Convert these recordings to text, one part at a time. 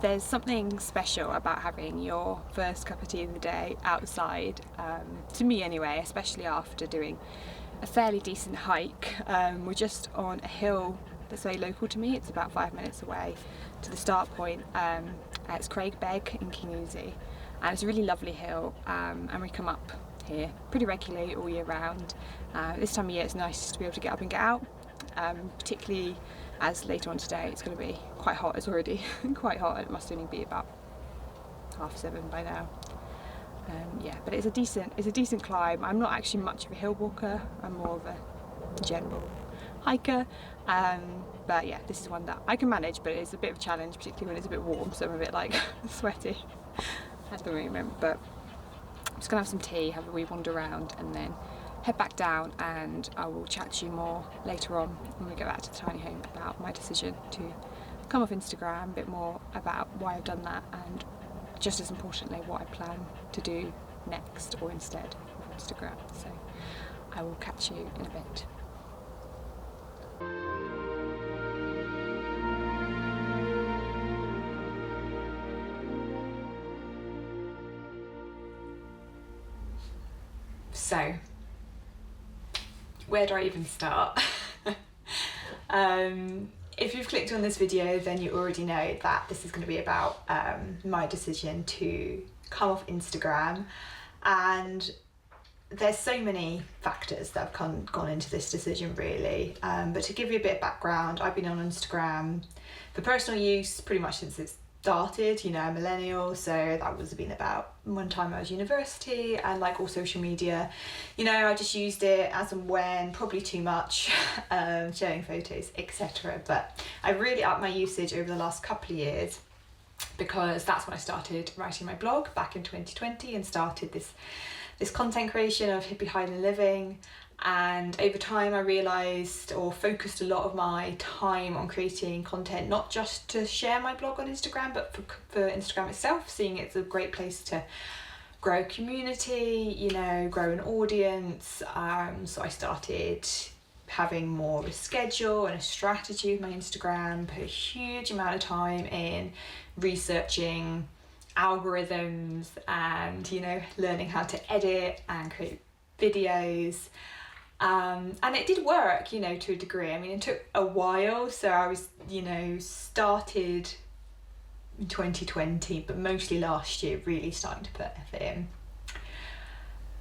There's something special about having your first cup of tea of the day outside, to me anyway, especially after doing a fairly decent hike. We're just on a hill that's very local to me. It's about 5 minutes away to the start point. It's Craigbeg in Kingussie, and it's a really lovely hill, and we come up here pretty regularly all year round. This time of year it's nice to be able to get up and get out, particularly as later on today it's going to be quite hot. It's already quite hot. It must only be about 7:30 by now. Yeah, but it's a decent climb. I'm not actually much of a hill walker. I'm more of a general hiker. But yeah, this is one that I can manage, but it's a bit of a challenge, particularly when it's a bit warm, so I'm a bit like sweaty at the moment. But I'm just gonna have some tea, have a wee wander around, and then head back down, and I will chat to you more later on when we get back to the tiny home about my decision to come off Instagram, a bit more about why I've done that, and just as importantly what I plan to do next or instead of Instagram. So I will catch you in a bit. So where do I even start? If you've clicked on this video, then you already know that this is going to be about my decision to come off Instagram, and there's so many factors that have gone into this decision really, but to give you a bit of background, I've been on Instagram for personal use pretty much since it started. You know, I'm a millennial, so that was been about one time I was university, and like all social media, you know, I just used it as and when, probably too much, sharing photos, etc. But I really upped my usage over the last couple of years, because that's when I started writing my blog back in 2020 and started this content creation of hippie hiding living. And over time I realised, or focused a lot of my time on creating content, not just to share my blog on Instagram, but for Instagram itself, seeing it's a great place to grow a community, you know, grow an audience. So I started having more of a schedule and a strategy with my Instagram, put a huge amount of time in researching algorithms and, you know, learning how to edit and create videos. And it did work, you know, to a degree. I mean, it took a while. So I was, you know, started in 2020, but mostly last year, really starting to put effort in.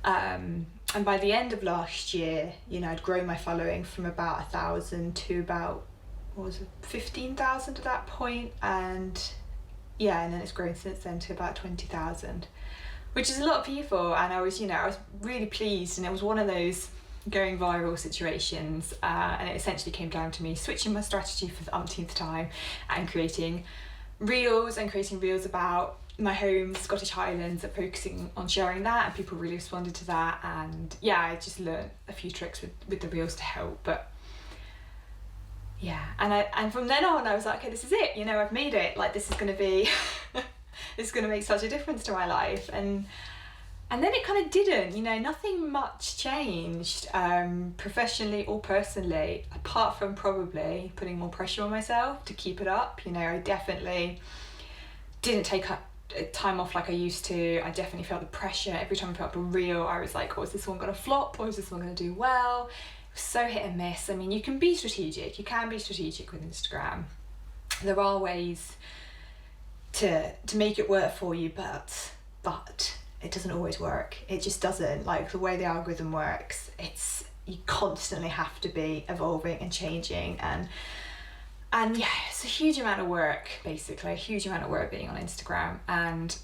And by the end of last year, you know, I'd grown my following from about 1,000 to about, 15,000 at that point. And yeah, and then it's grown since then to about 20,000, which is a lot of people. And I was really pleased, and it was one of those going viral situations, and it essentially came down to me switching my strategy for the umpteenth time and creating reels about my home, Scottish Highlands, and focusing on sharing that, and people really responded to that. And yeah, I just learned a few tricks with the reels to help. But yeah, and from then on I was like, okay, this is it, you know, I've made it, like this is going to be this is going to make such a difference to my life. And then it kind of didn't, you know, nothing much changed, professionally or personally, apart from probably putting more pressure on myself to keep it up. You know, I definitely didn't take time off like I used to. I definitely felt the pressure. Every time I put up a reel, I was like, oh, is this one going to flop, or is this one going to do well? It was so hit and miss. I mean, you can be strategic. You can be strategic with Instagram. There are ways to make it work for you, but it doesn't always work. It just doesn't. Like the way the algorithm works, you constantly have to be evolving and changing, and yeah, it's a huge amount of work, basically, a huge amount of work being on Instagram, and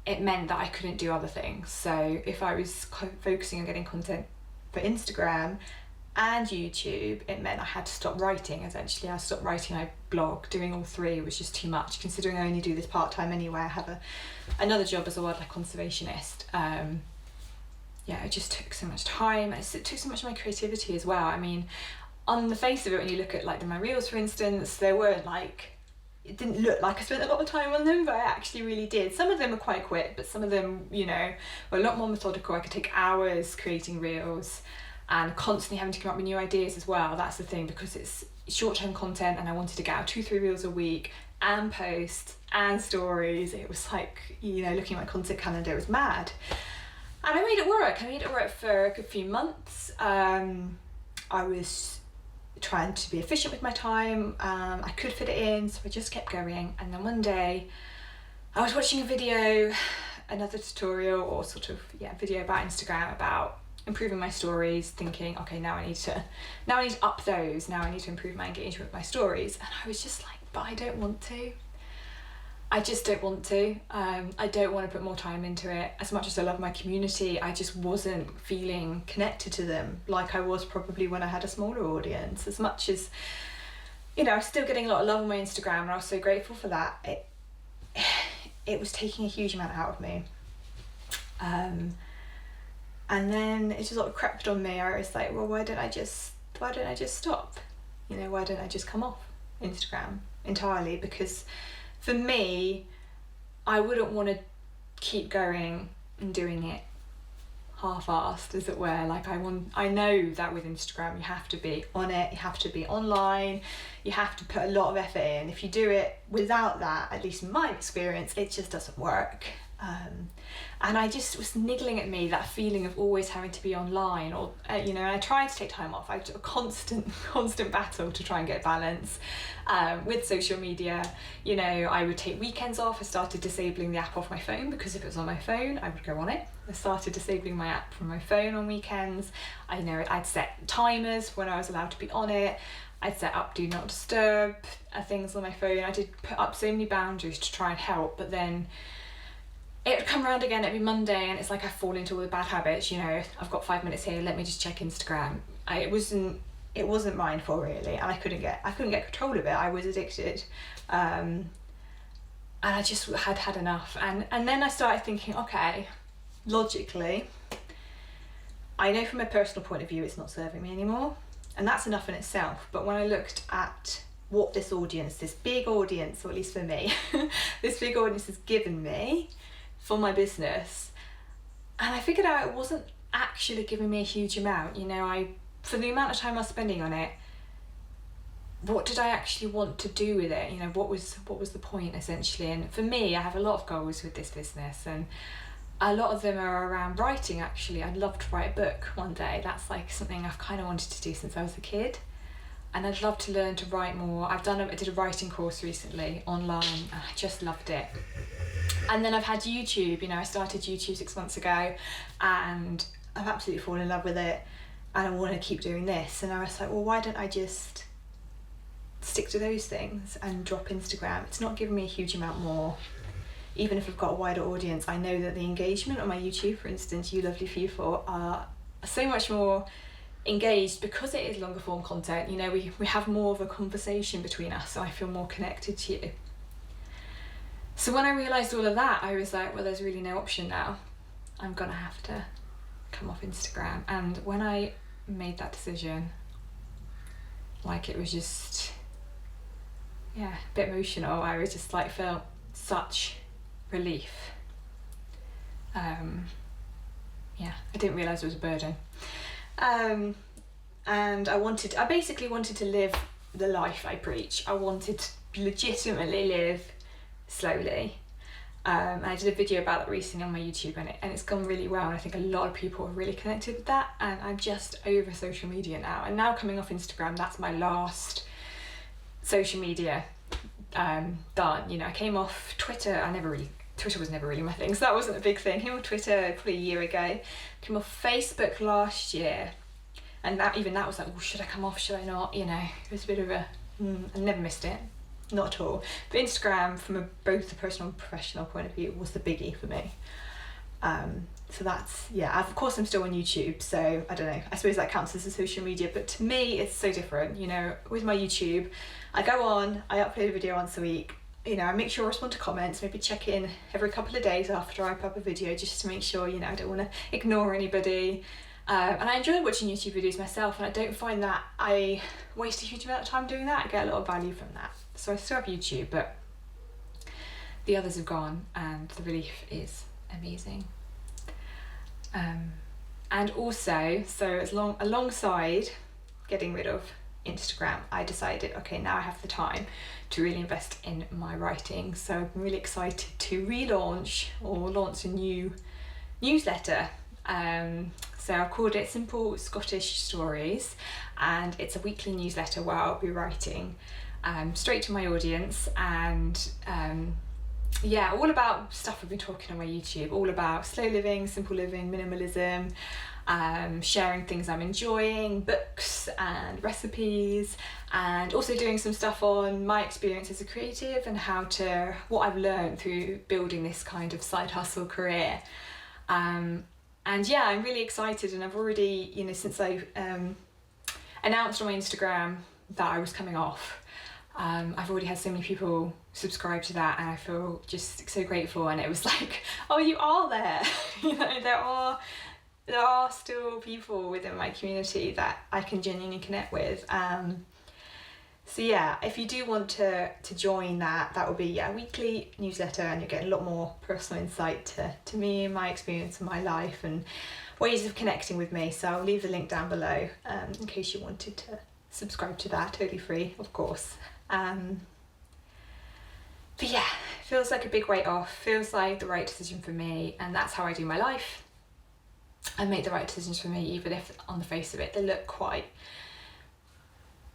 it meant that I couldn't do other things. So if I was focusing on getting content for Instagram and YouTube, it meant I had to stop writing. Essentially, I stopped writing my blog. Doing all three was just too much, considering I only do this part-time anyway. I have another job as a wildlife conservationist. Yeah, it just took so much time. It took so much of my creativity as well. I mean, on the face of it, when you look at like my reels, for instance, they weren't like, it didn't look like I spent a lot of time on them, but I actually really did. Some of them were quite quick, but some of them, you know, were a lot more methodical. I could take hours creating reels, and constantly having to come up with new ideas as well. That's the thing, because it's short-term content and I wanted to get out 2-3 reels a week and posts and stories. It was like, you know, looking at my content calendar, it was mad. And I made it work. I made it work for a good few months. I was trying to be efficient with my time. I could fit it in, so I just kept going. And then one day I was watching a video, another tutorial or sort of, video about Instagram, about improving my stories, thinking, okay, now I need to up those. Now I need to improve my engagement with my stories. And I was just like, but I don't want to. I just don't want to. I don't want to put more time into it. As much as I love my community, I just wasn't feeling connected to them like I was probably when I had a smaller audience. As much as, you know, I was still getting a lot of love on my Instagram, and I was so grateful for that. It was taking a huge amount out of me. And then it just sort of crept on me. I was like, well, why don't I just stop? You know, why don't I just come off Instagram entirely? Because for me, I wouldn't want to keep going and doing it half-assed, as it were. Like I know that with Instagram, you have to be on it, you have to be online, you have to put a lot of effort in. If you do it without that, at least in my experience, it just doesn't work. And I just was niggling at me, that feeling of always having to be online, or you know, I tried to take time off. I had a constant battle to try and get balance with social media. You know, I would take weekends off. I started disabling the app off my phone, because if it was on my phone, I would go on it. I started disabling my app from my phone on weekends. I'd set timers when I was allowed to be on it. I'd set up do not disturb things on my phone. I did put up so many boundaries to try and help, but then it would come around again every Monday, and it's like I fall into all the bad habits. You know, I've got 5 minutes here, let me just check Instagram. It wasn't mindful, really, and I couldn't get control of it. I was addicted, and I just had enough. And then I started thinking, okay, logically, I know from a personal point of view it's not serving me anymore, and that's enough in itself. But when I looked at what this big audience, or at least for me, this big audience has given me for my business, and I figured out it wasn't actually giving me a huge amount. You know, for the amount of time I was spending on it, what did I actually want to do with it? You know, what was the point, essentially? And for me, I have a lot of goals with this business, and a lot of them are around writing. Actually, I'd love to write a book one day. That's like something I've kind of wanted to do since I was a kid, and I'd love to learn to write more. I did a writing course recently online, and I just loved it. And then I've had YouTube. You know, I started YouTube 6 months ago, and I've absolutely fallen in love with it, and I want to keep doing this. And I was like, well, why don't I just stick to those things and drop Instagram? It's not giving me a huge amount more. Even if I've got a wider audience, I know that the engagement on my YouTube, for instance, You Lovely Few4, are so much more engaged because it is longer form content. You know, we have more of a conversation between us, so I feel more connected to you. So when I realised all of that, I was like, well, there's really no option now. I'm gonna have to come off Instagram. And when I made that decision, like, it was just, a bit emotional. I was just like, felt such relief. I didn't realise it was a burden. And I basically wanted to live the life I preach. I wanted to legitimately live slowly. I did a video about that recently on my YouTube, and it's gone really well, and I think a lot of people are really connected with that. And I'm just over social media now, and now coming off Instagram, that's my last social media done. You know, I came off Twitter. Twitter was never really my thing, so that wasn't a big thing. I came off Twitter probably a year ago. Came off Facebook last year, and that was like, well, should I come off, should I not? You know, it was a bit of a I never missed it, not at all. But Instagram, from both the personal and professional point of view, was the biggie for me. So that's, of course I'm still on YouTube, so I don't know, I suppose that counts as a social media, but to me it's so different. You know, with my YouTube, I go on, I upload a video once a week. You know, I make sure I respond to comments, maybe check in every couple of days after I put up a video, just to make sure, you know, I don't want to ignore anybody. And I enjoy watching YouTube videos myself, and I don't find that I waste a huge amount of time doing that. I get a lot of value from that. So I still have YouTube, but the others have gone, and the relief is amazing. And also, alongside getting rid of Instagram, I decided, okay, now I have the time to really invest in my writing. So I'm really excited to relaunch or launch a new newsletter. So I've called it Simple Scottish Stories, and it's a weekly newsletter where I'll be writing straight to my audience, and all about stuff I've been talking on my YouTube, all about slow living, simple living, minimalism, sharing things I'm enjoying, books and recipes, and also doing some stuff on my experience as a creative and what I've learned through building this kind of side hustle career. And yeah, I'm really excited, and I've already, since I announced on my Instagram that I was coming off, I've already had so many people subscribe to that, and I feel just so grateful. And it was like, oh, you are there. There are still people within my community that I can genuinely connect with. So yeah, if you do want to join that will be a weekly newsletter, and you'll get a lot more personal insight to me and my experience and my life and ways of connecting with me. So I'll leave the link down below in case you wanted to subscribe to that, totally free, of course. But yeah, feels like a big weight off, feels like the right decision for me, and that's how I do my life. I make the right decisions for me, even if on the face of it they look quite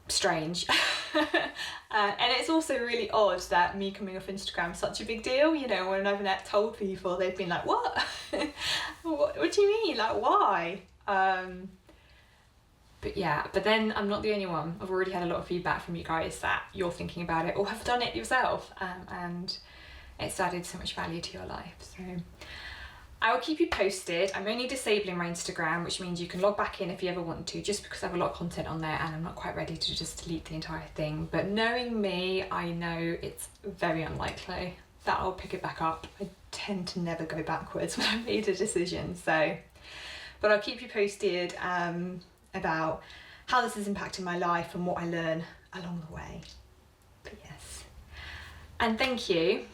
strange. And it's also really odd that me coming off Instagram is such a big deal. When I've told people, they've been like, what? what do you mean, like, why? But then I'm not the only one. I've already had a lot of feedback from you guys that you're thinking about it or have done it yourself, and it's added so much value to your life. So I will keep you posted. I'm only disabling my Instagram, which means you can log back in if you ever want to, just because I have a lot of content on there and I'm not quite ready to just delete the entire thing. But knowing me, I know it's very unlikely that I'll pick it back up. I tend to never go backwards when I've made a decision. But I'll keep you posted about how this is impacting my life and what I learn along the way. But yes, and thank you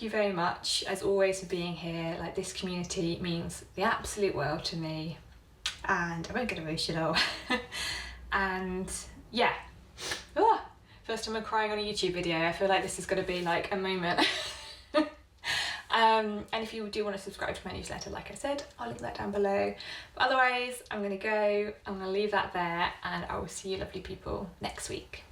very much as always for being here. Like, this community means the absolute world to me, and I won't get emotional. And yeah, first time I'm crying on a YouTube video. I feel like this is going to be like a moment. And if you do want to subscribe to my newsletter, like I said, I'll link that down below. But otherwise, I'm going to leave that there, and I will see you lovely people next week.